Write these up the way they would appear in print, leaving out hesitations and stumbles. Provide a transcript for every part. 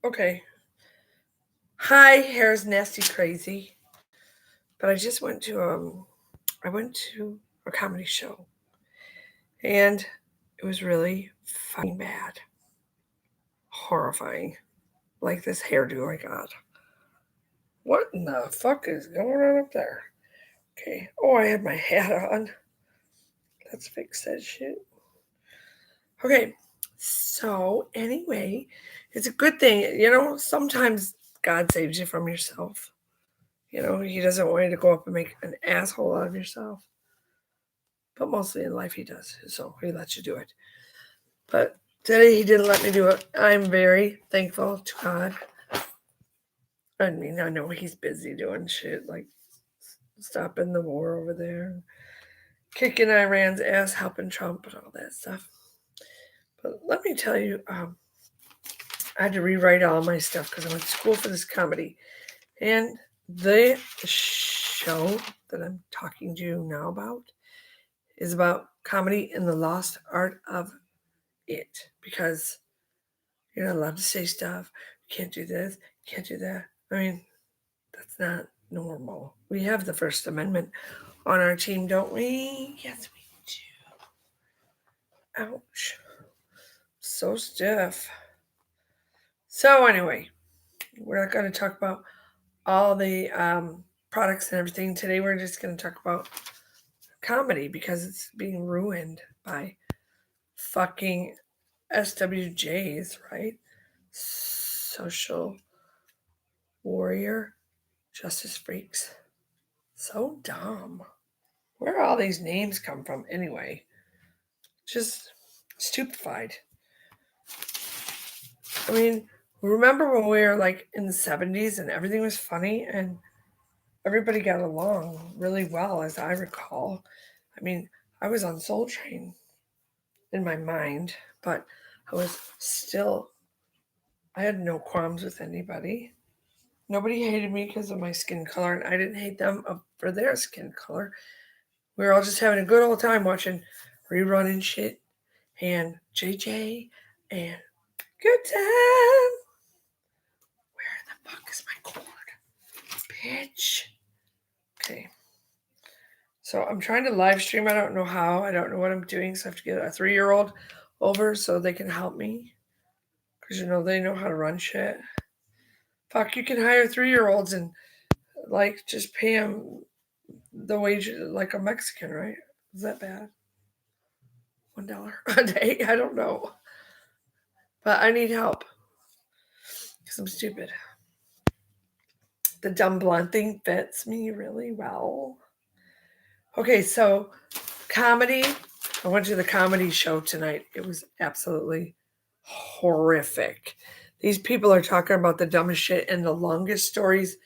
Okay. Hi, hair's nasty crazy. But I went to a comedy show and it was really fucking bad. Horrifying. Like this hairdo I got. What in the fuck is going on up there? Okay. Oh, I had my hat on. Let's fix that shit. Okay. So anyway, it's a good thing. Sometimes God saves you from yourself. He doesn't want you to go up and make an asshole out of yourself. But mostly in life he does. So he lets you do it. But today he didn't let me do it. I'm very thankful to God. I mean, I know he's busy doing shit like stopping the war over there, kicking Iran's ass, helping Trump, and all that stuff. But let me tell you, I had to rewrite all my stuff because I went to school for this comedy. And the show that I'm talking to you now about is about comedy and the lost art of it. Because you're not allowed to say stuff. You can't do this, you can't do that. I mean, that's not normal. We have the First Amendment on our team, don't we? Yes, we do. Ouch. So stiff. So, anyway, we're not going to talk about all the products and everything. Today, we're just going to talk about comedy because it's being ruined by fucking SWJs, right? Social warrior justice freaks. So dumb. Where all these names come from anyway? Just stupefied. I mean, remember when we were like in the 70s and everything was funny and everybody got along really well, as I recall. I mean, I was on Soul Train in my mind, but I had no qualms with anybody. Nobody hated me because of my skin color, and I didn't hate them for their skin color. We were all just having a good old time watching rerunning shit and JJ and good time. Where the fuck is my cord? Bitch. Okay. So I'm trying to live stream. I don't know how. I don't know what I'm doing. So I have to get a 3-year-old over so they can help me. Because, they know how to run shit. Fuck, you can hire 3-year-olds and, just pay them the wage like a Mexican, right? Is that bad? $1 a day? I don't know. But I need help. Because I'm stupid. The dumb blonde thing fits me really well. Okay, so comedy. I went to the comedy show tonight. It was absolutely horrific. These people are talking about the dumbest shit and the longest stories.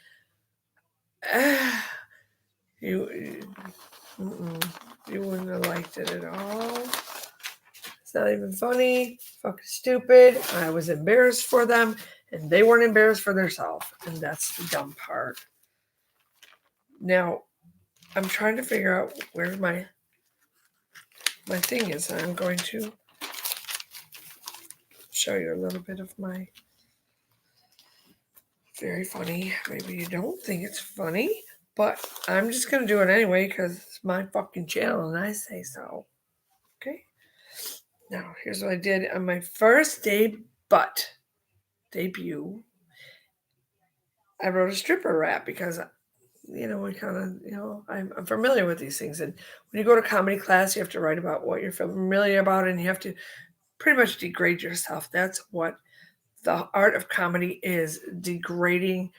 You wouldn't have liked it at all. It's not even funny. Fucking stupid. I was embarrassed for them, and they weren't embarrassed for themselves. And that's the dumb part. Now, I'm trying to figure out where my thing is. I'm going to show you a little bit of my very funny. Maybe you don't think it's funny, but I'm just going to do it anyway because it's my fucking channel and I say so. Okay? Now, here's what I did on my first debut. I wrote a stripper rap because we kind of, I'm familiar with these things. And when you go to comedy class, you have to write about what you're familiar about and you have to pretty much degrade yourself. That's what the art of comedy is, degrading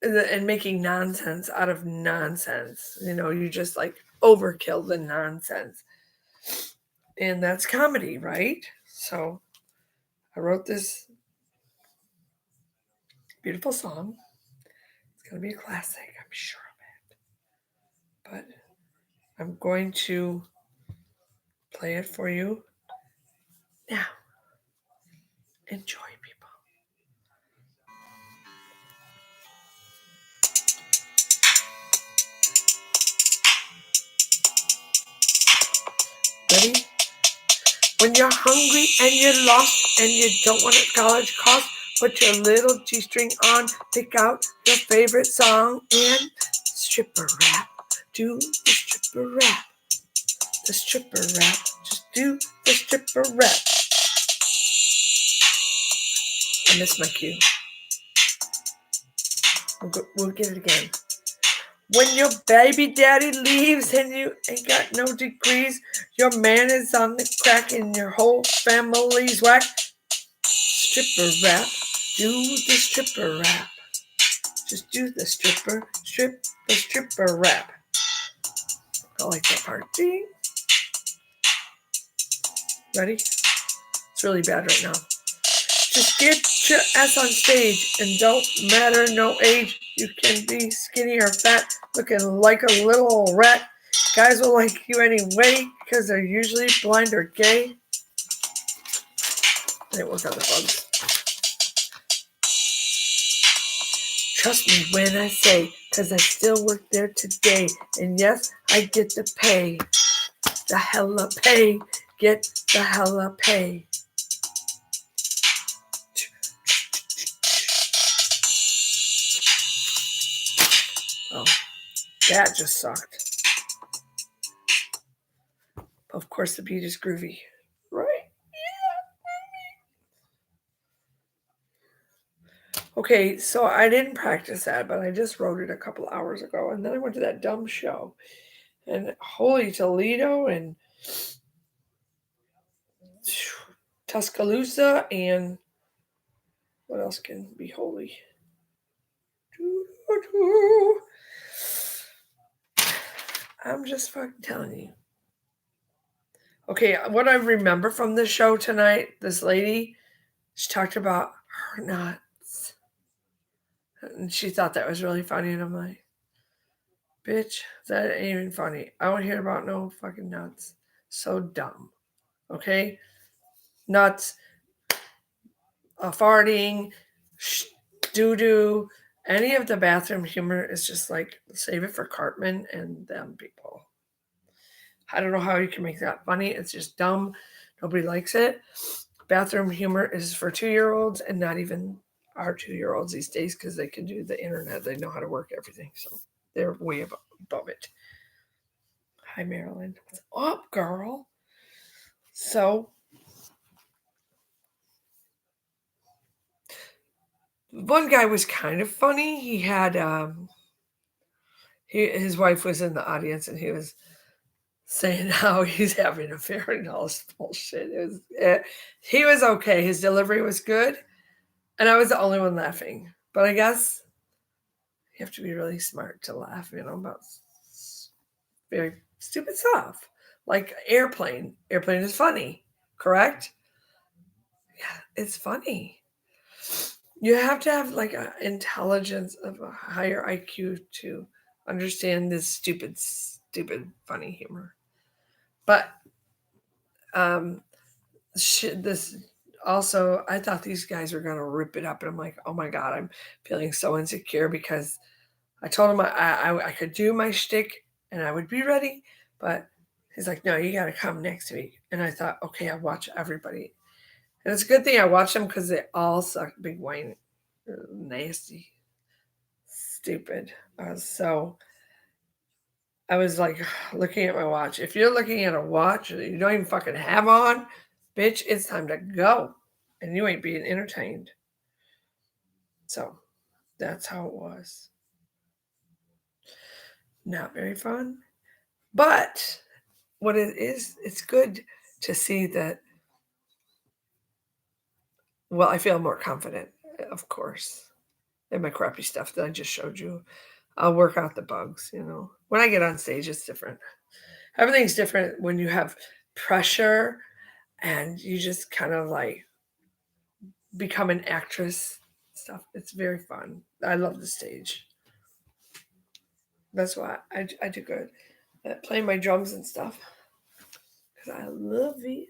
and making nonsense out of nonsense. You just overkill the nonsense. And that's comedy, right? So I wrote this beautiful song. It's going to be a classic, I'm sure of it. But I'm going to play it for you now. Enjoy, people. Ready? When you're hungry and you're lost and you don't want a college cost, Put your little G-string on, pick out your favorite song, and stripper rap. Do the stripper rap. The stripper rap. Just do the stripper rap. I missed my cue. We'll get it again. When your baby daddy leaves and you ain't got no degrees, your man is on the crack and your whole family's whack. Stripper rap. Do the stripper rap. Just do the stripper rap. I like that part. Ding. Ready? It's really bad right now. Just get your ass on stage and don't matter no age. You can be skinny or fat, looking like a little rat. Guys will like you anyway because they're usually blind or gay. I didn't work on the bugs. Trust me when I say, because I still work there today. And yes, I get to pay. The hella pay. Get the hella pay. Oh, that just sucked. Of course, the beat is groovy. Right? Yeah. Okay, so I didn't practice that, but I just wrote it a couple hours ago. And then I went to that dumb show. And holy Toledo and Tuscaloosa and what else can be holy? I'm just fucking telling you. Okay, what I remember from the show tonight, this lady, she talked about her nuts. And she thought that was really funny. And I'm like, bitch, that ain't even funny. I don't hear about no fucking nuts. So dumb. Okay? Nuts, farting, doo-doo. Any of the bathroom humor is just like, save it for Cartman and them people. I don't know how you can make that funny. It's just dumb. Nobody likes it. Bathroom humor is for 2-year-olds and not even our 2-year-olds these days because they can do the internet. They know how to work everything. So they're way above it. Hi, Marilyn. What's up, girl? So one guy was kind of funny. He had his wife was in the audience and he was saying how he's having an affair and all this bullshit. He was okay. His delivery was good. And I was the only one laughing. But I guess you have to be really smart to laugh, about very stupid stuff. Like Airplane. Airplane is funny, correct? Yeah, it's funny. You have to have like an intelligence of a higher IQ to understand this stupid, funny humor. But this also, I thought these guys were going to rip it up. And I'm like, oh my God, I'm feeling so insecure because I told him I could do my shtick and I would be ready. But he's like, no, you got to come next week. And I thought, okay, I'll watch everybody. And it's a good thing I watched them because they all suck big whine, nasty, stupid. So I was like looking at my watch. If you're looking at a watch that you don't even fucking have on, bitch, it's time to go. And you ain't being entertained. So that's how it was. Not very fun. But what it is, it's good to see that. Well, I feel more confident, of course, in my crappy stuff that I just showed you. I'll work out the bugs, When I get on stage, it's different. Everything's different when you have pressure and you just kind of like become an actress stuff. It's very fun. I love the stage. That's why I do good at playing my drums and stuff. Because I love it.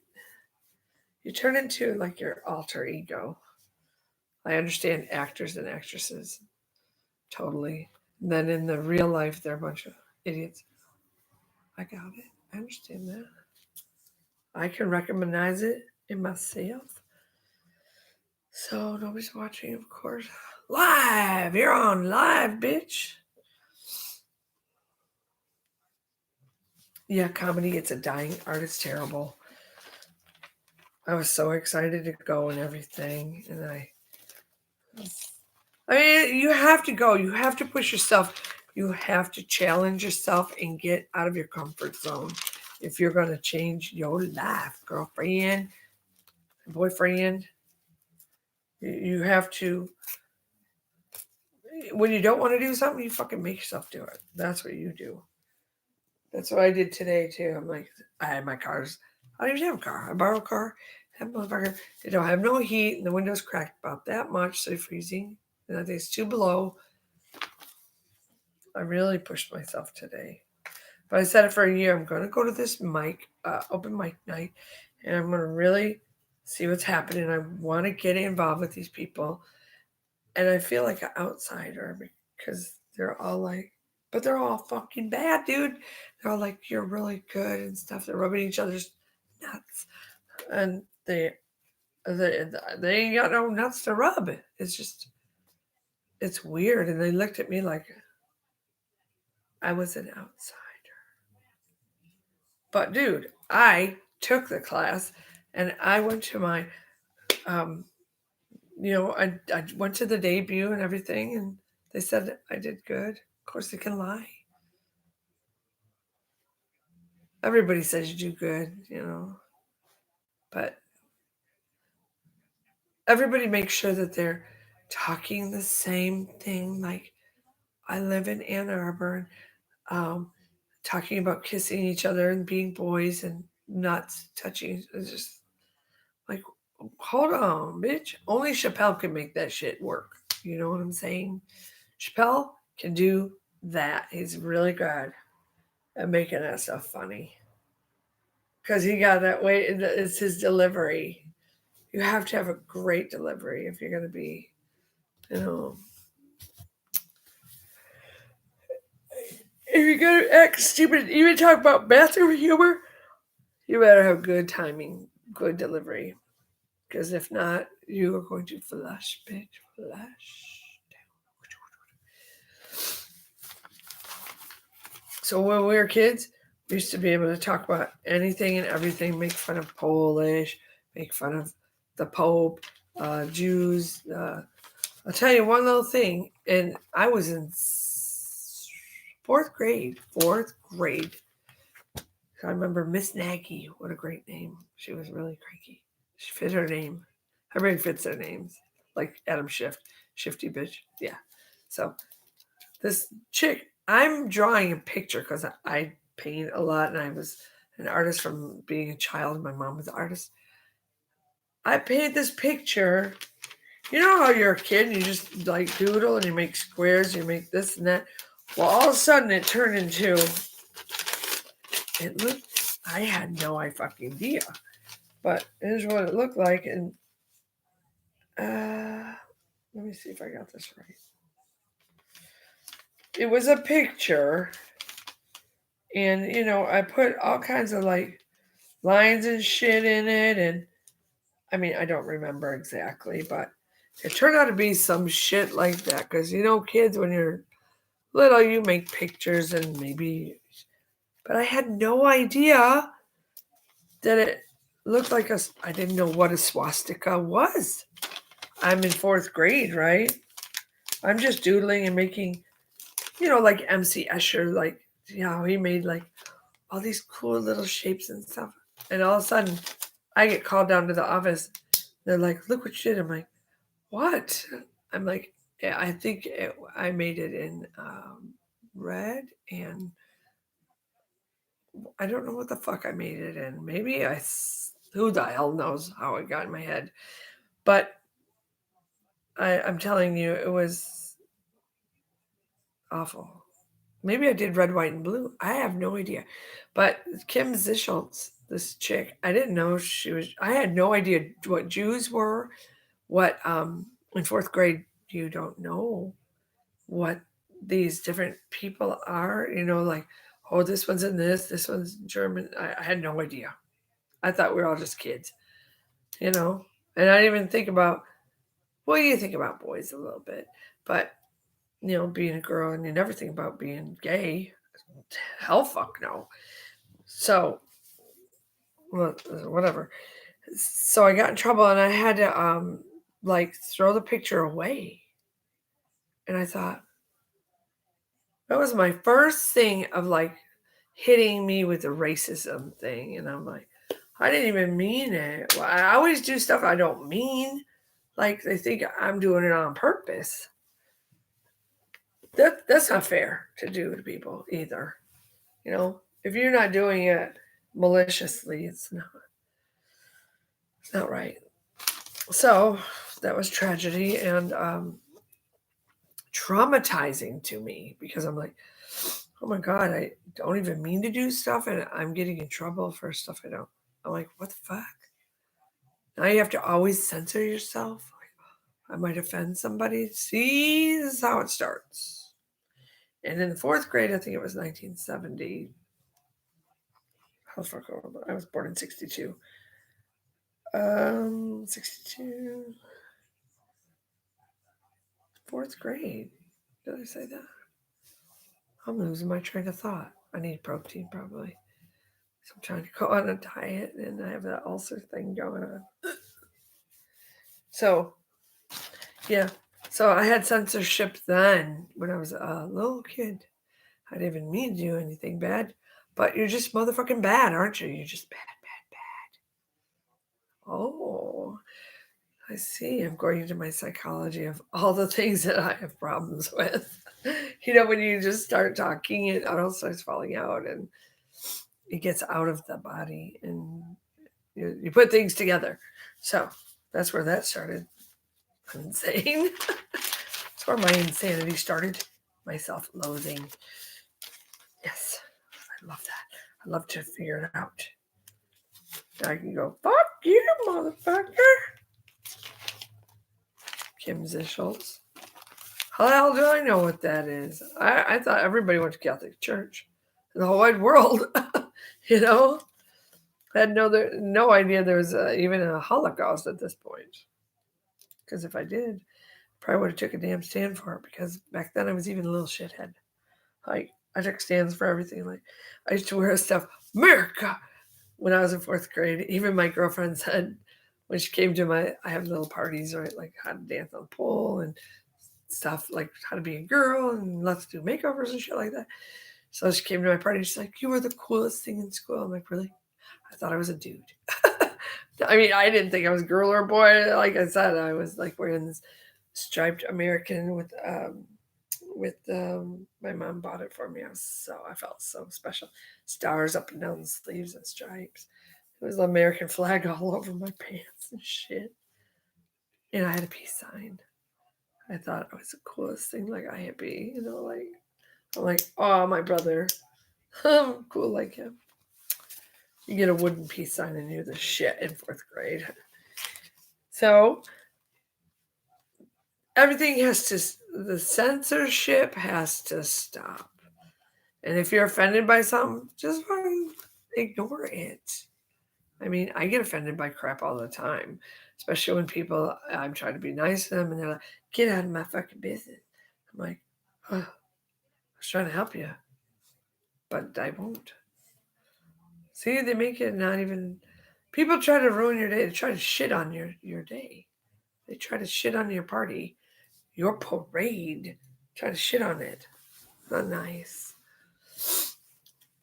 You turn into like your alter ego. I understand actors and actresses totally. And then in the real life, they're a bunch of idiots. I got it. I understand that. I can recognize it in myself. So nobody's watching, of course. Live! You're on live, bitch. Yeah, comedy, it's a dying art. It's terrible. I was so excited to go and everything, and I mean, you have to go. You have to push yourself. You have to challenge yourself and get out of your comfort zone if you're going to change your life, girlfriend, boyfriend. You have to. When you don't want to do something, you fucking make yourself do it. That's what you do. That's what I did today too. I'm like, I had my cars. I don't even have a car. I borrowed a car. That motherfucker. They don't have no heat, and the windows cracked about that much, so freezing. And I think it's 2 below. I really pushed myself today. But I said it for a year. I'm going to go to this open mic night, and I'm going to really see what's happening. I want to get involved with these people, and I feel like an outsider because they're all like, but they're all fucking bad, dude. They're all like, you're really good and stuff. They're rubbing each other's nuts, and they ain't got no nuts to rub. It's just, it's weird. And they looked at me like I was an outsider. But dude, I took the class, and I went to my, um, I went to the debut and everything, and they said I did good. Of course, they can lie. Everybody says you do good, but everybody makes sure that they're talking the same thing. Like, I live in Ann Arbor, um, talking about kissing each other and being boys and not touching. It's just like, hold on, bitch. Only Chappelle can make that shit work. You know what I'm saying? Chappelle can do that. He's really good at making that stuff funny. Because he got that way. It's his delivery. You have to have a great delivery if you're going to be, you know, if you're going to act stupid, even talk about bathroom humor, you better have good timing, good delivery. Because if not, you are going to flush, bitch, flush. So when we were kids, we used to be able to talk about anything and everything, make fun of Polish, make fun of the Pope, Jews. I'll tell you one little thing, and I was in fourth grade. Fourth grade. I remember Miss Nagy. What a great name. She was really cranky. She fit her name. Everybody fits their names. Like Adam Schiff. Shifty bitch. Yeah. So this chick, I'm drawing a picture because I paint a lot and I was an artist from being a child. My mom was an artist. I painted this picture. You know how you're a kid and you just like doodle and you make squares, you make this and that. Well, all of a sudden it turned into, it looked, I had no fucking idea. But here's what it looked like. And let me see if I got this right. It was a picture. And, I put all kinds of like lines and shit in it. And I mean, I don't remember exactly, but it turned out to be some shit like that. Because, kids, when you're little, you make pictures and maybe. But I had no idea that it looked like I didn't know what a swastika was. I'm in fourth grade, right? I'm just doodling and making, like MC Escher, like, he made like all these cool little shapes and stuff. And all of a sudden, I get called down to the office. They're like, look what you did. I'm like, what? I'm like, yeah, I think I made it in red, and I don't know what the fuck I made it in. Maybe who the hell knows how it got in my head. But I'm telling you, it was awful. Maybe I did red, white, and blue. I have no idea. But Kim Zischoltz, this chick, I didn't know I had no idea what Jews were, what, in fourth grade, you don't know what these different people are, like, oh, this one's in this one's German. I had no idea. I thought we were all just kids, and I didn't even think about Well, you think about boys a little bit, but being a girl and you never think about being gay. Hell, fuck no. So, whatever. So I got in trouble and I had to throw the picture away. And I thought that was my first thing of hitting me with the racism thing, and I'm like, I didn't even mean it. Well, I always do stuff I don't mean. Like they think I'm doing it on purpose. That's not fair to do to people either. If you're not doing it maliciously, it's not right. So that was tragedy and traumatizing to me because I'm like, oh my God, I don't even mean to do stuff and I'm getting in trouble for stuff I don't. I'm like, what the fuck? Now you have to always censor yourself. I might offend somebody. See, this is how it starts. And in the fourth grade, I think it was 1970. How far old? I was born in 62. 62. Fourth grade. Did I say that? I'm losing my train of thought. I need protein probably. So I'm trying to go on a diet and I have that ulcer thing going on. So, yeah. So I had censorship then when I was a little kid. I didn't even mean to do anything bad. But you're just motherfucking bad, aren't you? You're just bad, bad, bad. Oh, I see. I'm going into my psychology of all the things that I have problems with. When you just start talking, it all starts falling out and it gets out of the body and you put things together. So that's where that started. I'm insane. That's where my insanity started. My self-loathing. Yes, I love that. I love to figure it out. I can go, fuck you, motherfucker. Kim Zischels. How the hell do I know what that is? I thought everybody went to Catholic Church. The whole wide world. I had no idea there was even a Holocaust at this point. Because if I did, probably would have took a damn stand for it. Because back then I was even a little shithead. Like I took stands for everything. Like I used to wear stuff, America, when I was in fourth grade. Even my girlfriend said when she came to I have little parties, right? Like how to dance on the pole and stuff, like how to be a girl and let's do makeovers and shit like that. So she came to my party. She's like, "You were the coolest thing in school." I'm like, "Really?" I thought I was a dude. I mean, I didn't think I was a girl or a boy. Like I said, I was like wearing this striped American with my mom bought it for me. I felt so special. Stars up and down the sleeves and stripes. It was the American flag all over my pants and shit. And I had a peace sign. I thought it was the coolest thing, like a hippie, like I'm like, oh, my brother. I'm cool like him. You get a wooden peace sign and you're the shit in fourth grade. So everything the censorship has to stop. And if you're offended by something, just fucking ignore it. I mean, I get offended by crap all the time, especially when I'm trying to be nice to them and they're like, get out of my fucking business. I'm like, oh, I was trying to help you, but I won't. See, they make it not even. People try to ruin your day. They try to shit on your day. They try to shit on your party, your parade. Try to shit on it. Not nice.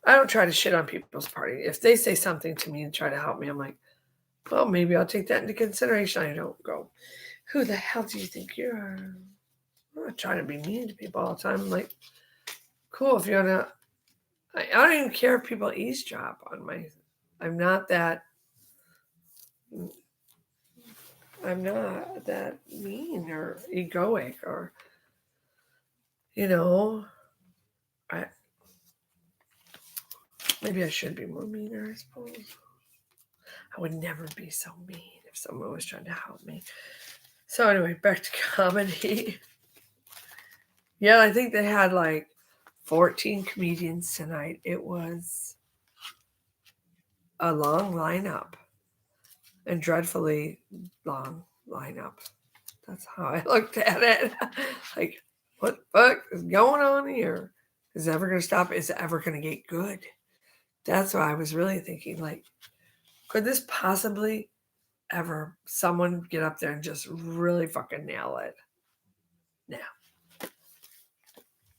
I don't try to shit on people's party. If they say something to me and try to help me, I'm like, well, maybe I'll take that into consideration. I don't go, who the hell do you think you are? I'm not trying to be mean to people all the time. I'm like, cool, if you want to. I don't even care if people eavesdrop on my. I'm not that mean or egoic or, I maybe I should be more meaner, I suppose. I would never be so mean if someone was trying to help me. So anyway, back to comedy. Yeah, I think they had 14 comedians tonight. It was a long lineup and dreadfully long lineup. That's how I looked at it. Like, what the fuck is going on here? Is it ever going to stop? Is it ever going to get good? That's why I was really thinking, like, could this possibly ever someone get up there and just really fucking nail it? Now,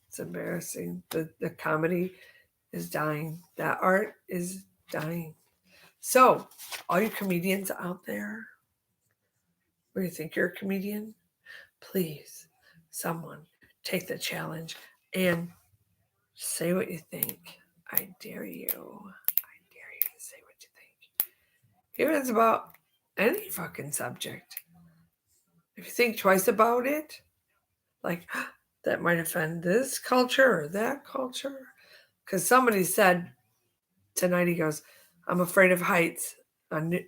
it's embarrassing. The comedy is dying. That art is dying. So, all you comedians out there, where you think you're a comedian, please, someone take the challenge and say what you think. I dare you. I dare you to say what you think. Even if it's about any fucking subject. If you think twice about it, like, that might offend this culture or that culture. Because somebody said tonight, he goes, I'm afraid of heights. And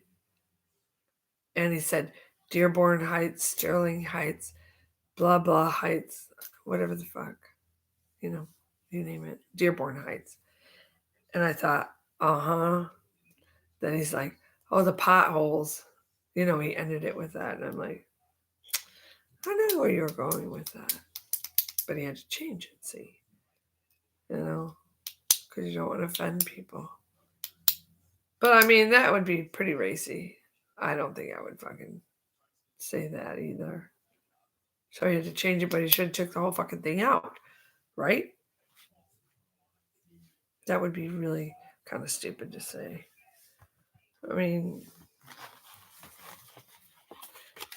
he said, Dearborn Heights, Sterling Heights, blah, blah Heights, whatever the fuck. You know, you name it. Dearborn Heights. And I thought, uh-huh. Then he's like, oh, the potholes. You know, he ended it with that. And I'm like, I knew where you were going with that. But he had to change it, see? You know, because you don't want to offend people. But I mean, that would be pretty racy. I don't think I would fucking say that either. So he had to change it, but he should have took the whole fucking thing out, right? That would be really kind of stupid to say. I mean,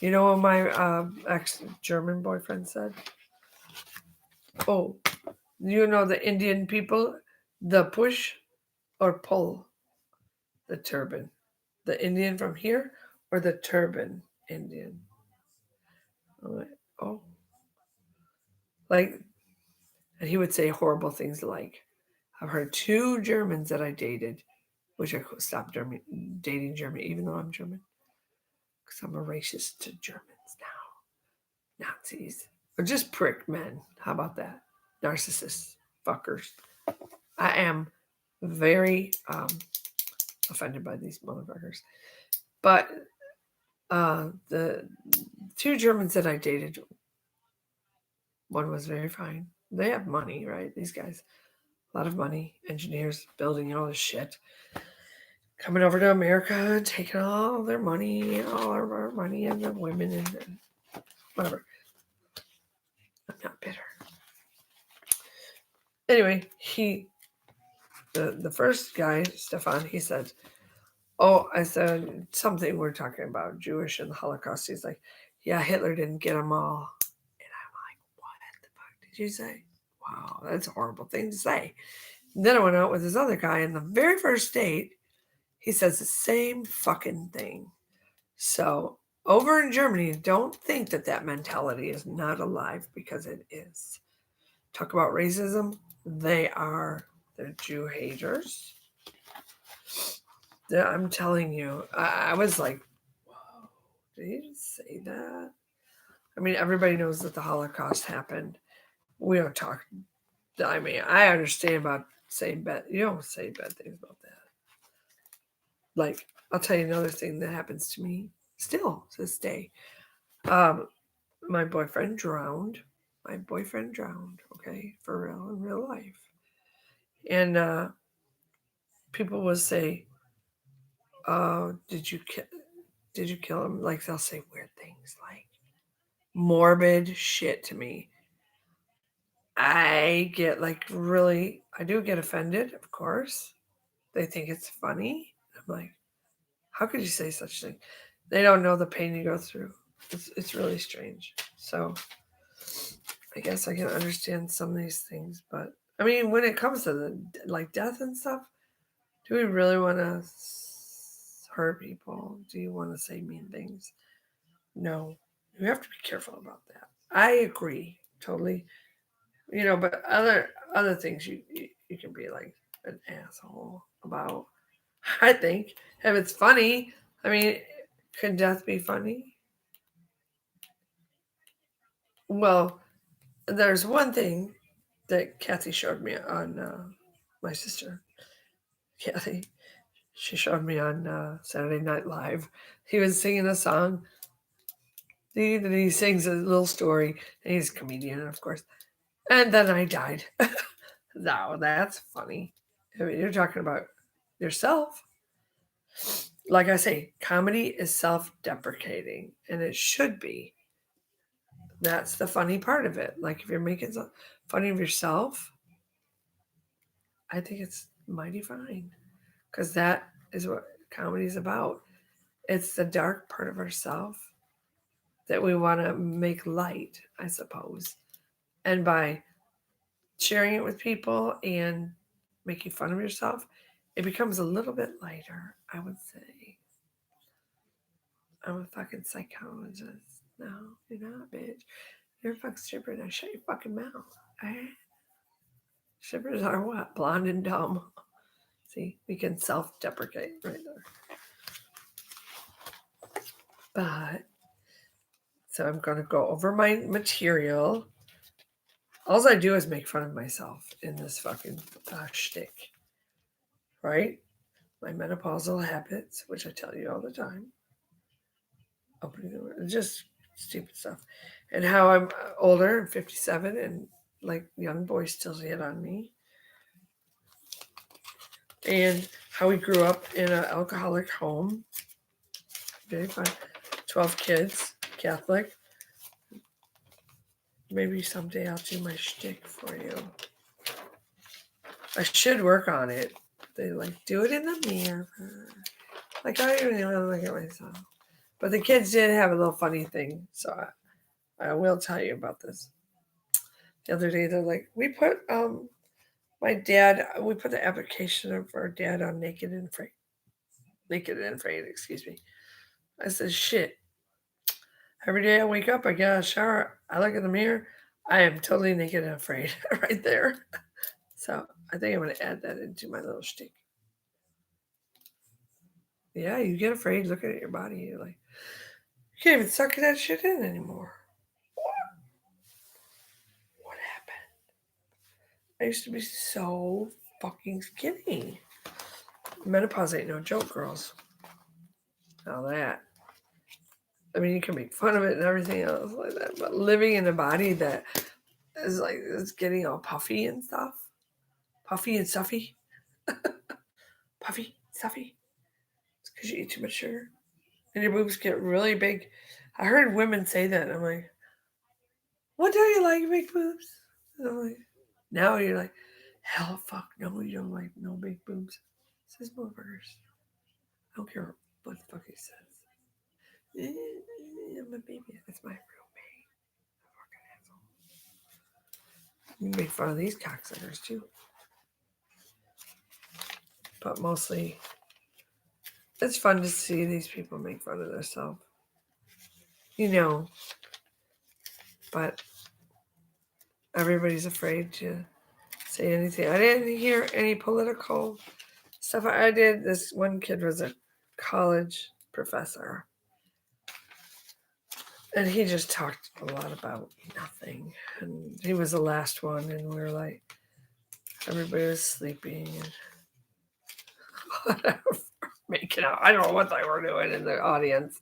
you know what my ex-German boyfriend said? Oh, you know the Indian people, the push or pull the turban? The Indian from here or the turban Indian? I'm like, oh. Like, and he would say horrible things like, I've heard 2 Germans that I dated, which I stopped dating German, even though I'm German, because I'm a racist to Germans now. Nazis. Or just prick men. How about that? Narcissists. Fuckers. I am very offended by these motherfuckers. But the 2 Germans that I dated, one was very fine. They have money, right? These guys. A lot of money. Engineers building all this shit. Coming over to America and taking all their money, all of our money, and the women and whatever. I'm not bitter. Anyway, the first guy, Stefan, he said, oh, I said something we're talking about Jewish and the Holocaust. He's like, yeah, Hitler didn't get them all. And I'm like, what the fuck did you say? Wow, that's a horrible thing to say. And then I went out with this other guy, and the very first date, he says the same fucking thing. So over in Germany, don't think that mentality is not alive, because it is. Talk about racism. They're Jew haters. I'm telling you, I was like, whoa, did he just say that? I mean, everybody knows that the Holocaust happened. We don't talk. I mean, I understand about saying bad. You don't say bad things about that. Like, I'll tell you another thing that happens to me still to this day. My boyfriend drowned. Okay, for real, in real life. And people will say, did you kill him? Like, they'll say weird things, like morbid shit to me. I get I do get offended, of course. They think it's funny. I'm like, how could you say such a thing? They don't know the pain you go through. It's really strange. So I guess I can understand some of these things, but I mean, when it comes to death and stuff, do we really want to hurt people? Do you want to say mean things? No, you have to be careful about that. I agree totally. But other things you can be like an asshole about. I think if it's funny, I mean, could death be funny? Well, there's one thing that Kathy showed me on my sister, Kathy. She showed me on Saturday Night Live. He was singing a song, He sings a little story, and he's a comedian, of course. And then I died. No, that's funny. I mean, you're talking about yourself. Like I say, comedy is self-deprecating, and it should be. That's the funny part of it. Like if you're making fun of yourself, I think it's mighty fine, because that is what comedy is about. It's the dark part of ourself that we want to make light, I suppose. And by sharing it with people and making fun of yourself, it becomes a little bit lighter, I would say. I'm a fucking psychologist. No, you're not, bitch. You're a fucking stripper. Now shut your fucking mouth. Eh? Strippers are what? Blonde and dumb. See, we can self-deprecate right there. But, so I'm going to go over my material. All I do is make fun of myself in this fucking shtick. Right? My menopausal habits, which I tell you all the time. Opening the door, just stupid stuff. And how I'm older, I'm 57, and like young boys still hit on me. And how we grew up in an alcoholic home. Very fun. 12 kids, Catholic. Maybe someday I'll do my shtick for you. I should work on it. They like, do it in the mirror. Like, I don't even want to look at myself. But the kids did have a little funny thing, so I will tell you about this. The other day, they're like, we put the application of our dad on Naked and Afraid. Naked and Afraid, excuse me. I said, shit. Every day I wake up, I get out of the shower, I look in the mirror, I am totally naked and afraid right there. So I think I'm going to add that into my little shtick. Yeah, you get afraid looking at your body. You're like, you can't even suck that shit in anymore. What happened? I used to be so fucking skinny. Menopause ain't no joke, girls. Now that. I mean, you can make fun of it and everything else like that, but living in a body that is like, it's getting all puffy and stuff. Puffy and stuffy. Puffy, stuffy. It's because you eat too much sugar. And your boobs get really big. I heard women say that. And I'm like, what do you like, big boobs? And I'm like, now you're like, hell, fuck, no, you don't like no big boobs. It says burgers. I don't care what the fuck he says. I'm a baby. That's my roommate. You can make fun of these cocksuckers too. But mostly, it's fun to see these people make fun of themselves. You know, but everybody's afraid to say anything. I didn't hear any political stuff. I did. This one kid was a college professor, and he just talked a lot about nothing. And he was the last one, and we were like, everybody was sleeping and whatever, making out. I don't know what they were doing in the audience.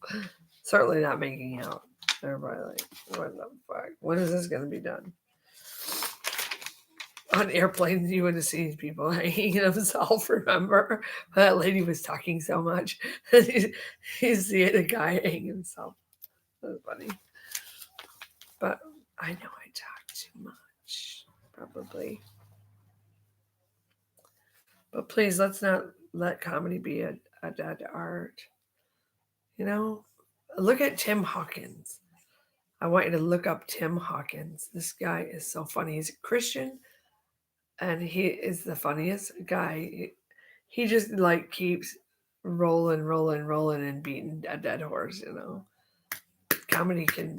Certainly not making out. Everybody like, what the fuck? When is this going to be done? On airplanes, you would have seen people hanging themselves. Remember, that lady was talking so much. You see the guy hanging himself. That's funny. But I know I talk too much, probably. But please, let's not let comedy be a dead art. You know, look at Tim Hawkins. I want you to look up Tim Hawkins. This guy is so funny. He's a Christian, and he is the funniest guy. He just like keeps rolling, and beating a dead horse. You know, comedy can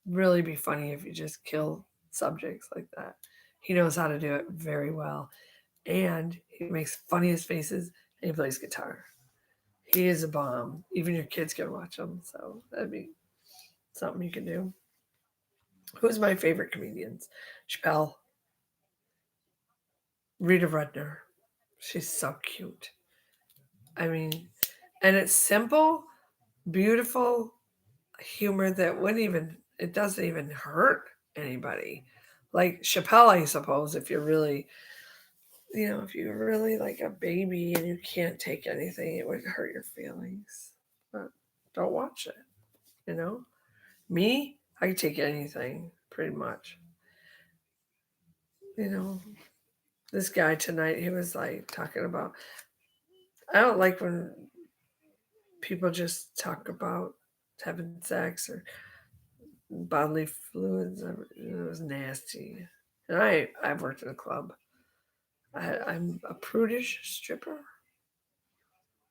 really be funny if you just kill subjects like that. He knows how to do it very well, and he makes funniest faces, and he plays guitar. He is a bomb. Even your kids can watch him, so that'd be something you can do. Who's my favorite comedians? Chappelle, Rita Rudner. She's so cute. I mean, and it's simple, beautiful, humor that wouldn't even, it doesn't even hurt anybody. Like Chappelle, I suppose, if you're really, if you're really like a baby and you can't take anything, it would hurt your feelings. But don't watch it, you know? Me, I can take anything pretty much. This guy tonight, he was like talking about, I don't like when people just talk about having sex or bodily fluids. It was nasty. And I've worked in a club. I'm a prudish stripper.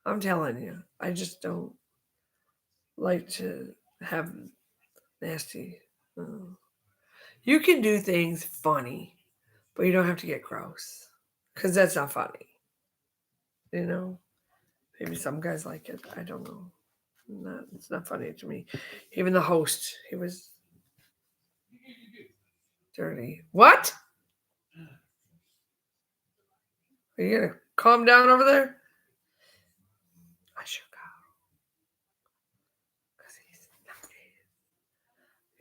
I'm telling you, I just don't like to have nasty. You can do things funny, but you don't have to get gross because that's not funny. Maybe some guys like it. I don't know. It's not funny to me. Even the host, he was dirty. What? Are you gonna calm down over there? I should go. Because he's not.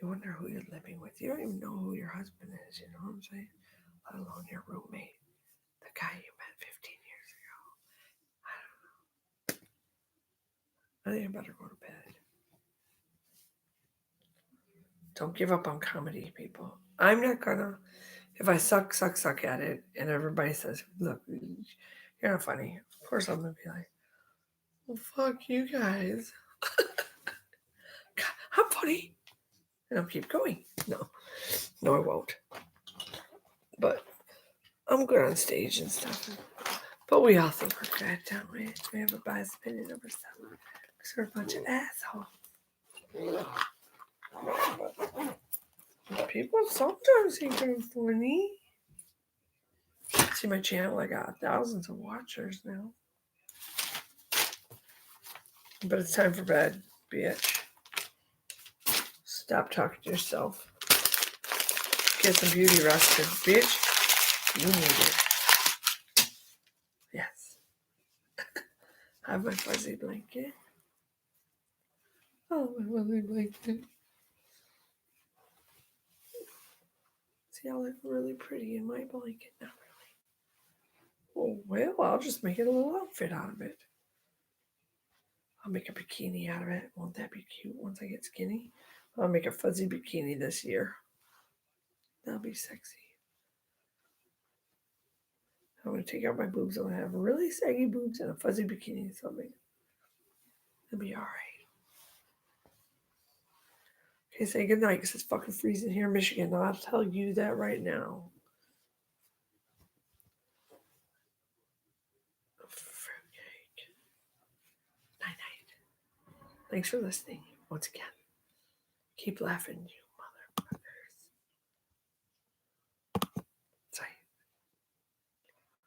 You wonder who you're living with. You don't even know who your husband is, you know what I'm saying? Let alone your roommate. The guy you met 15 years ago. I think I better go to bed. Don't give up on comedy, people. I'm not gonna. If I suck at it, and everybody says, look, you're not funny, of course I'm gonna be like, well, fuck you guys. I'm funny. And I'll keep going. No, I won't. But I'm good on stage and stuff. But we all think we're good, don't we? We have a biased opinion of ourselves. Because we're a bunch of assholes. People sometimes think I'm funny. See my channel, I got thousands of watchers now. But it's time for bed, bitch. Stop talking to yourself. Get some beauty rest, bitch. You need it. Yes. I have my fuzzy blanket. Oh, my fuzzy blanket. See, I look really pretty in my blanket. Not really. Oh, well, I'll just make it a little outfit out of it. I'll make a bikini out of it. Won't that be cute once I get skinny? I'll make a fuzzy bikini this year. That'll be sexy. I'm going to take out my boobs. I'm going to have really saggy boobs and a fuzzy bikini. So it'll be all right. Okay, say goodnight because it's fucking freezing here in Michigan. I'll tell you that right now. Fruitcake. Night night. Thanks for listening once again. Keep laughing.